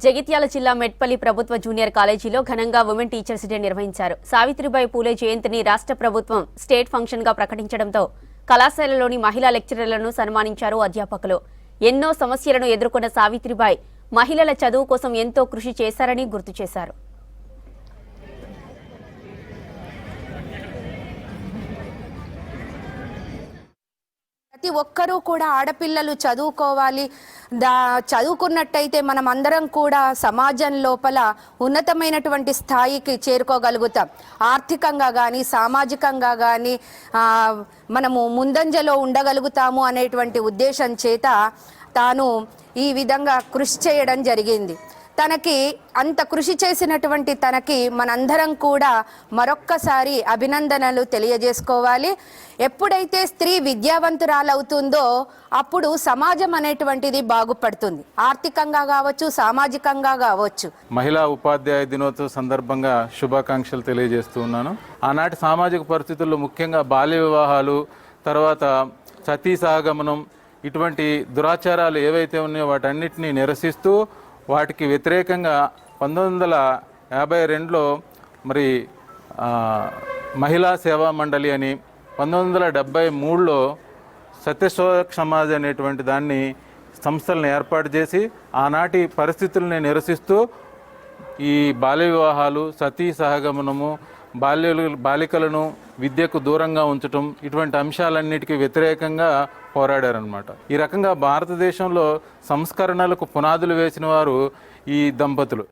జగిత్యాల జిల్లా మెట్పల్లి ప్రభుత్వ జూనియర్ కాలేజీలో ఘనంగా ఉమెన్ టీచర్స్ డే నిర్వహించారు. సావిత్రిబాయి పూలే జయంతిని రాష్ట్ర ప్రభుత్వం స్టేట్ ఫంక్షన్ గా ప్రకటించడంతో కళాశాలలోని మహిళా లెక్చరర్లను సన్మానించారు అధ్యాపకులు. ఎన్నో సమస్యలను ఎదుర్కొన్న సావిత్రిబాయి మహిళల చదువు కోసం ఎంతో కృషి చేశారని గుర్తు చేశారు. ప్రతి ఒక్కరూ కూడా ఆడపిల్లలు చదువుకోవాలి. చదువుకున్నట్టయితే మనం అందరం కూడా సమాజం లోపల ఉన్నతమైనటువంటి స్థాయికి చేరుకోగలుగుతాం. ఆర్థికంగా కానీ సామాజికంగా కానీ మనము ముందంజలో ఉండగలుగుతాము అనేటువంటి ఉద్దేశం చేత తాను ఈ విధంగా కృషి చేయడం జరిగింది. తనకి అంత కృషి చేసినటువంటి తనకి మనందరం కూడా మరొక్కసారి అభినందనలు తెలియజేసుకోవాలి. ఎప్పుడైతే స్త్రీ విద్యావంతురాలవుతుందో అప్పుడు సమాజం అనేటువంటిది బాగుపడుతుంది, ఆర్థికంగా కావచ్చు, సామాజికంగా కావచ్చు. మహిళా ఉపాధ్యాయ దినోత్సవ సందర్భంగా శుభాకాంక్షలు తెలియజేస్తూ ఉన్నాను. ఆనాటి సామాజిక పరిస్థితుల్లో ముఖ్యంగా బాల్య వివాహాలు, తర్వాత సతీ సహగమనం, ఇటువంటి దురాచారాలు ఏవైతే ఉన్నాయో వాటన్నిటిని నిరసిస్తూ వాటికి వ్యతిరేకంగా 1952లో మరి మహిళా సేవా మండలి అని, 1973లో సత్యశోధక్ సమాజ్ అనేటువంటి దాన్ని సంస్థలను ఏర్పాటు చేసి ఆనాటి పరిస్థితుల్ని నిరసిస్తూ ఈ బాల్య వివాహాలు, సతీ సహగమనము, బాలికలను విద్యకు దూరంగా ఉంచటం, ఇటువంటి అంశాలన్నిటికీ వ్యతిరేకంగా పోరాడారనమాట. ఈ రకంగా భారతదేశంలో సంస్కరణలకు పునాదులు వేసిన వారు ఈ దంపతులు.